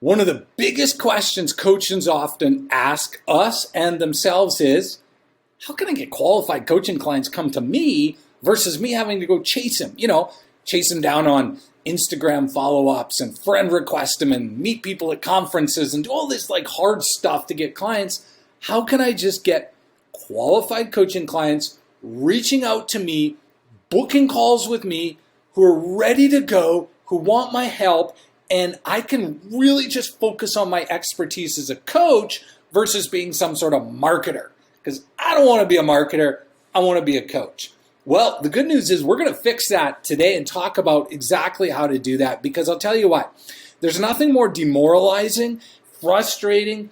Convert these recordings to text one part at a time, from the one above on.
One of the biggest questions coaches often ask us and themselves is, how can I get qualified coaching clients come to me versus me having to go chase them? Chase them down on Instagram follow-ups and friend request them and meet people at conferences and do all this like hard stuff to get clients. How can I just get qualified coaching clients reaching out to me, booking calls with me, who are ready to go, who want my help, and I can really just focus on my expertise as a coach versus being some sort of marketer? Because I don't want to be a marketer, I want to be a coach. Well, the good news is we're going to fix that today and talk about exactly how to do that, because I'll tell you what, there's nothing more demoralizing, frustrating,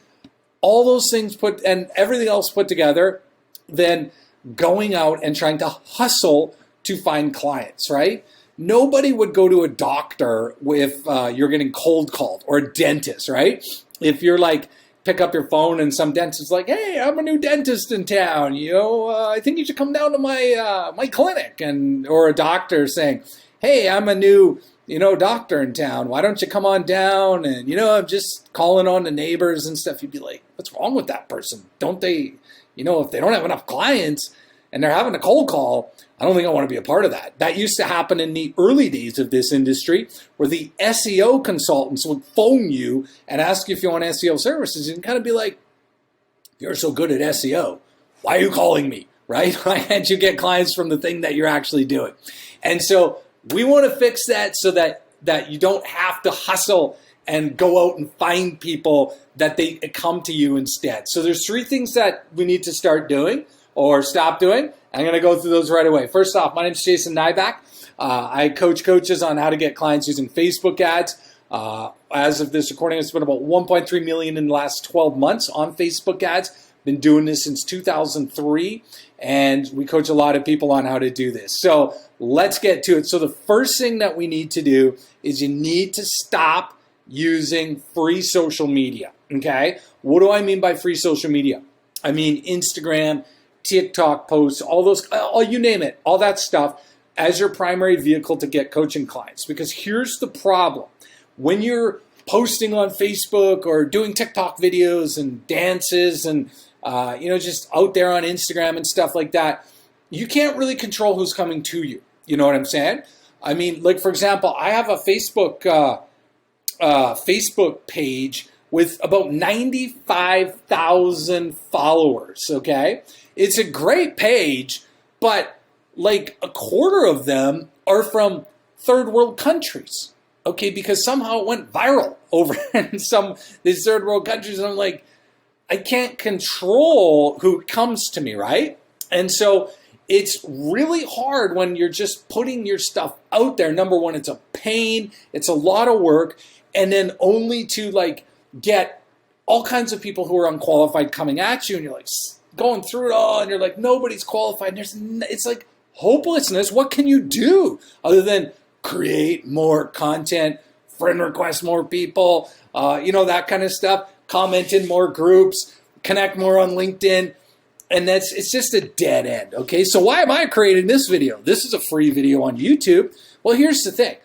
all those things put and everything else put together than going out and trying to hustle to find clients, right? Nobody would go to a doctor if you're getting cold called, or a dentist, right? If you're like, pick up your phone and some dentist is like, hey, I'm a new dentist in town. I think you should come down to my clinic. Or a doctor saying, hey, I'm a new, doctor in town. Why don't you come on down? And, I'm just calling on the neighbors and stuff. You'd be like, what's wrong with that person? Don't they, if they don't have enough clients and they're having a cold call, I don't think I want to be a part of that. That used to happen in the early days of this industry, where the SEO consultants would phone you and ask you if you want SEO services, and kind of be like, you're so good at SEO, why are you calling me, right? Why can't you get clients from the thing that you're actually doing? And so we want to fix that so that you don't have to hustle and go out and find people, that they come to you instead. So there's 3 things that we need to start doing or stop doing. I'm going to go through those right away. First off, my name is Jason Nyback. I coach coaches on how to get clients using Facebook ads. As of this recording, it's been about 1.3 million in the last 12 months on Facebook ads. Been doing this since 2003, and we coach a lot of people on how to do this. So let's get to it. So the first thing that we need to do is you need to stop using free social media, okay? What do I mean by free social media? I mean Instagram, TikTok posts, all you name it, all that stuff as your primary vehicle to get coaching clients. Because here's the problem. When you're posting on Facebook or doing TikTok videos and dances and, just out there on Instagram and stuff like that, you can't really control who's coming to you. You know what I'm saying? I mean, like, for example, I have a Facebook page with about 95,000 followers, okay? It's a great page, but like a quarter of them are from third world countries, okay? Because somehow it went viral over in these third world countries, and I'm like, I can't control who comes to me, right? And so it's really hard when you're just putting your stuff out there. Number one, it's a pain, it's a lot of work, and then only to like get all kinds of people who are unqualified coming at you, and you're like going through it all, and you're like, nobody's qualified. And it's like hopelessness. What can you do other than create more content, friend request more people, that kind of stuff, comment in more groups, connect more on LinkedIn, and it's just a dead end, okay? So why am I creating this video? This is a free video on YouTube. Well, here's the thing.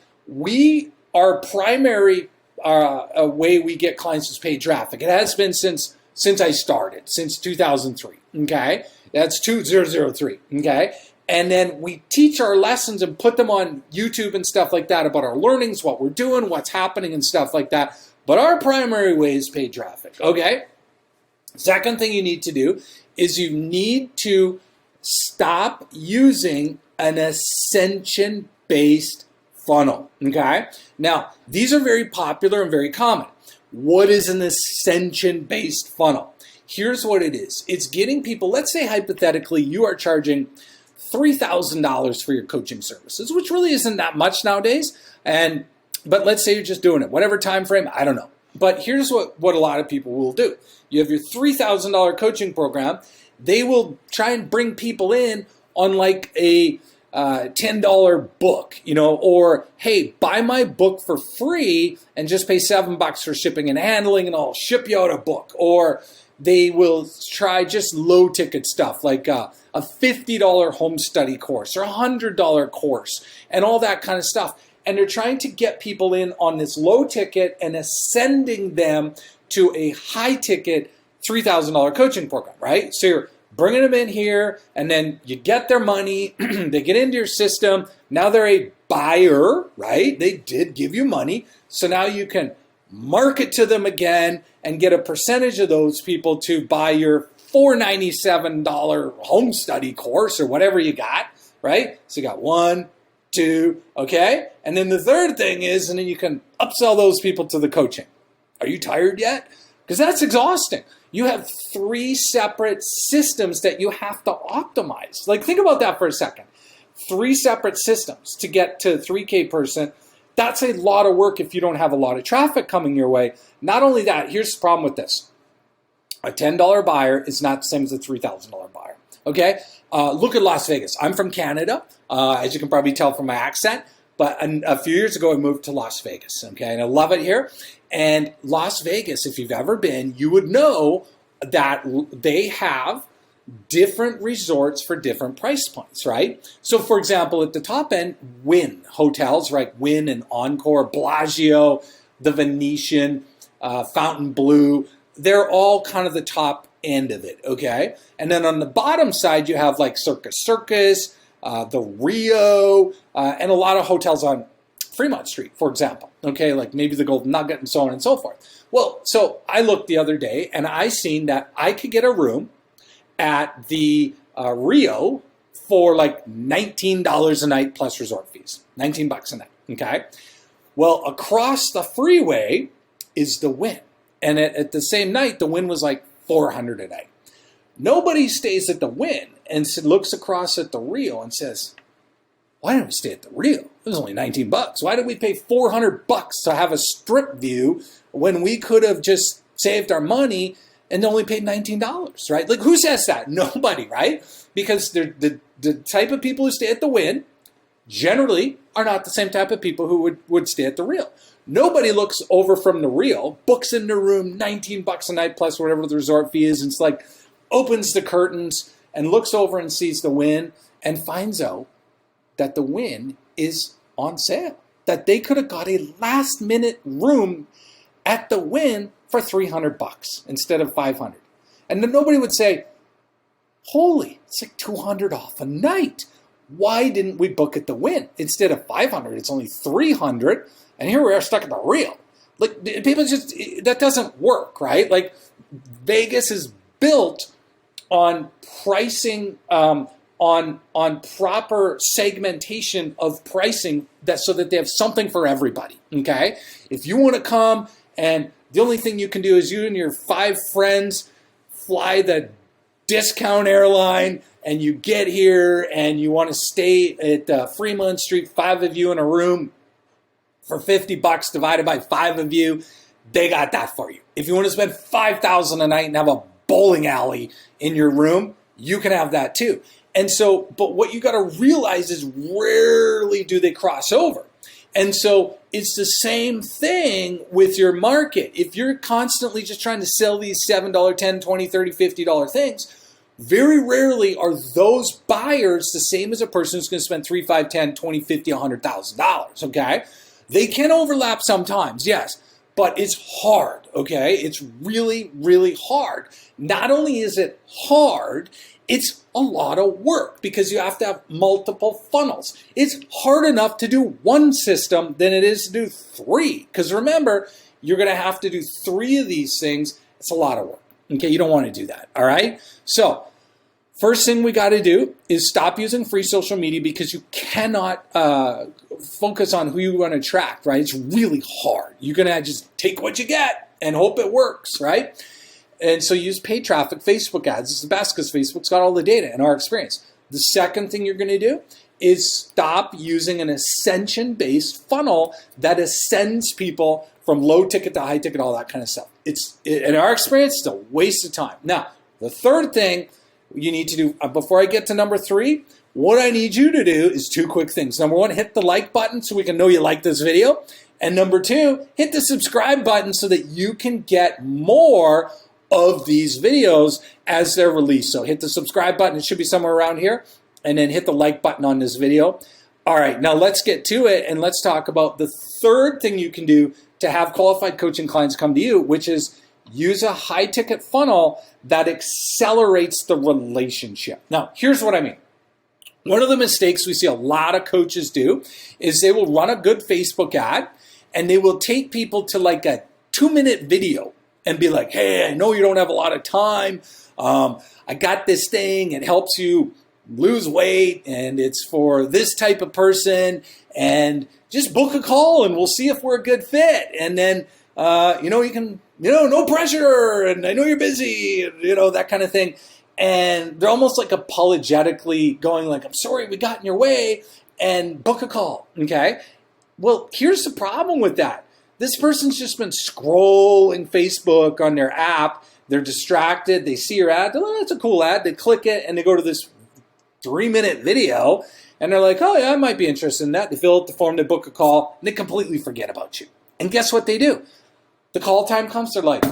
Our primary way we get clients is paid traffic. It has been since I started, since 2003, okay? That's 2003, okay? And then we teach our lessons and put them on YouTube and stuff like that about our learnings, what we're doing, what's happening and stuff like that. But our primary way is paid traffic, okay? Second thing you need to do is you need to stop using an ascension-based funnel, okay? Now, these are very popular and very common. What is an ascension-based funnel? Here's what it is. It's getting people, let's say hypothetically you are charging $3,000 for your coaching services, which really isn't that much nowadays. But let's say you're just doing it, whatever time frame, I don't know. But here's what a lot of people will do. You have your $3,000 coaching program. They will try and bring people in on like a $10 book, or hey, buy my book for free and just pay $7 for shipping and handling, and I'll ship you out a book. Or they will try just low ticket stuff like a $50 home study course or a $100 course and all that kind of stuff. and they're trying to get people in on this low ticket and ascending them to a high ticket $3,000 coaching program, right? So you're bringing them in here, and then you get their money, they get into your system, now they're a buyer, right? They did give you money, so now you can market to them again and get a percentage of those people to buy your $497 home study course or whatever you got, right? So you got 1, 2, okay? And then the third thing is, and then you can upsell those people to the coaching. Are you tired yet? Because that's exhausting. You have 3 separate systems that you have to optimize. Like, think about that for a second. 3 separate systems to get to 3K person. That's a lot of work if you don't have a lot of traffic coming your way. Not only that, here's the problem with this. A $10 buyer is not the same as a $3,000 buyer, okay? Look at Las Vegas. I'm from Canada, as you can probably tell from my accent, but a few years ago I moved to Las Vegas, okay? And I love it here. And Las Vegas, if you've ever been, you would know that they have different resorts for different price points, right? So, for example, at the top end, Wynn hotels, right? Wynn and Encore, Bellagio, the Venetian, Fontainebleau, they're all kind of the top end of it, okay? And then on the bottom side, you have like Circus, the Rio, and a lot of hotels on Fremont Street, for example, okay? Like maybe the Golden Nugget and so on and so forth. Well, so I looked the other day and I seen that I could get a room at the Rio for like $19 a night plus resort fees, $19 a night, okay? Well, across the freeway is the Wynn. And at the same night, the Wynn was like $400 a night. Nobody stays at the Wynn and looks across at the Rio and says, why didn't we stay at the Rio? It was only $19. Why did we pay $400 to have a strip view when we could have just saved our money and only paid $19, right? Like, who says that? Nobody, right? Because the type of people who stay at the Wynn generally are not the same type of people who would stay at the Rio. Nobody looks over from the Rio, books in their room, $19 a night plus whatever the resort fee is, and it's like, opens the curtains and looks over and sees the Wynn and finds out that the Wynn is on sale. That they could have got a last minute room at the Wynn for $300 instead of $500. And then nobody would say, holy, it's like $200 off a night. Why didn't we book at the Wynn? Instead of $500, it's only $300. And here we are stuck at the Rio. Like, people just, that doesn't work, right? Like, Vegas is built on pricing, on proper segmentation of pricing so that they have something for everybody, okay? If you want to come and the only thing you can do is you and your 5 friends fly the discount airline and you get here and you want to stay at Fremont Street, 5 of you in a room for $50 divided by 5 of you, they got that for you. If you want to spend $5,000 a night and have a bowling alley in your room, you can have that too. And so, but what you got to realize is rarely do they cross over. And so it's the same thing with your market. If you're constantly just trying to sell these $7, $10, $20, $30, $50 things, very rarely are those buyers the same as a person who's going to spend $3, $5, $10, $20, $50, $100,000, okay? They can overlap sometimes, yes, but it's hard, okay? It's really, really hard. Not only is it hard, it's a lot of work because you have to have multiple funnels. It's hard enough to do one system than it is to do 3. Because remember, you're going to have to do 3 of these things. It's a lot of work. Okay, you don't want to do that, all right? So, first thing we got to do is stop using free social media because you cannot focus on who you want to attract, right? It's really hard. You're going to just take what you get and hope it works, right? And so use paid traffic, Facebook ads. It's the best because Facebook's got all the data in our experience. The second thing you're going to do is stop using an ascension-based funnel that ascends people from low ticket to high ticket, all that kind of stuff. In our experience, it's a waste of time. Now, the third thing you need to do, before I get to number 3, what I need you to do is 2 quick things. Number 1, hit the like button so we can know you like this video. And number 2, hit the subscribe button so that you can get more of these videos as they're released. So hit the subscribe button. It should be somewhere around here. And then hit the like button on this video. All right, now let's get to it and let's talk about the third thing you can do to have qualified coaching clients come to you, which is use a high ticket funnel that accelerates the relationship. Now, here's what I mean. One of the mistakes we see a lot of coaches do is they will run a good Facebook ad and they will take people to like a 2-minute video and be like, hey, I know you don't have a lot of time. I got this thing. It helps you lose weight and it's for this type of person, and just book a call and we'll see if we're a good fit. And then, you can, no pressure, and I know you're busy, that kind of thing. And they're almost like apologetically going like, I'm sorry we got in your way, and book a call, okay? Well, here's the problem with that. This person's just been scrolling Facebook on their app. They're distracted. They see your ad. Oh, that's a cool ad. They click it and they go to this 3-minute video and they're like, oh yeah, I might be interested in that. They fill out the form, they book a call, and they completely forget about you. And guess what they do? The call time comes, they're like,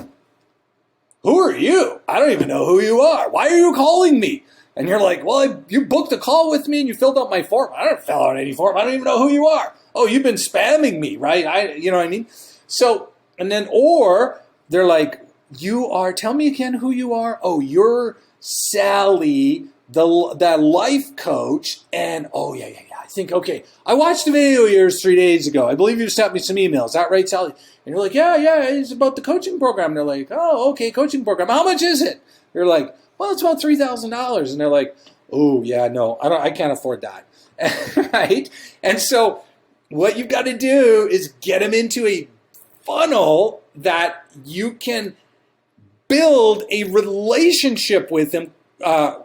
who are you? I don't even know who you are. Why are you calling me? And you're like, well, you booked a call with me and you filled out my form. I don't fill out any form. I don't even know who you are. Oh, you've been spamming me, right? You know what I mean? So, and then, or they're like, tell me again who you are. Oh, you're Sally, that life coach. And oh, yeah. I think, okay, I watched a video of yours 3 days ago. I believe you sent me some emails. Is that right, Sally? And you're like, yeah, it's about the coaching program. And they're like, oh, okay, coaching program. How much is it? You're like, well, it's about $3,000. And they're like, oh, yeah, no, I can't afford that. Right? And so what you've got to do is get them into a funnel that you can build a relationship with them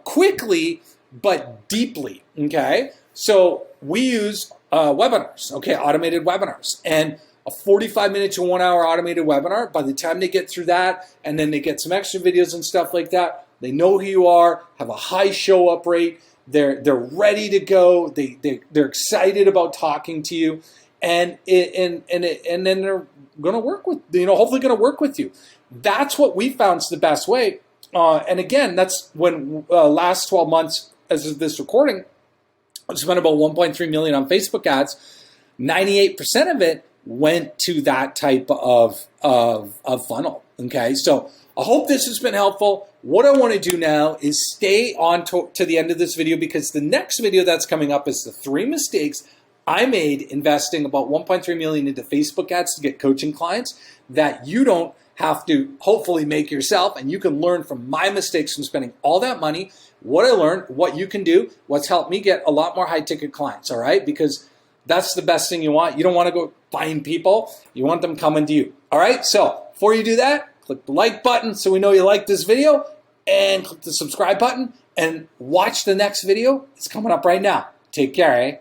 quickly but deeply, okay? So we use webinars, okay, automated webinars. And a 45-minute to 1 hour automated webinar, by the time they get through that and then they get some extra videos and stuff like that, they know who you are, have a high show-up rate, they're ready to go, they're excited about talking to you, and then they're going to work with, hopefully going to work with you. That's what we found is the best way. And again, that's when last 12 months, as of this recording, I spent about $1.3 million on Facebook ads. 98% of it went to that type of funnel. Okay, so I hope this has been helpful. What I want to do now is stay on to the end of this video, because the next video that's coming up is the 3 mistakes I made investing about $1.3 million into Facebook ads to get coaching clients that you don't have to hopefully make yourself, and you can learn from my mistakes from spending all that money, what I learned, what you can do, what's helped me get a lot more high ticket clients, all right? Because that's the best thing you want. You don't want to go find people. You want them coming to you, all right? So before you do that, click the like button so we know you like this video, and click the subscribe button and watch the next video. It's coming up right now. Take care, eh?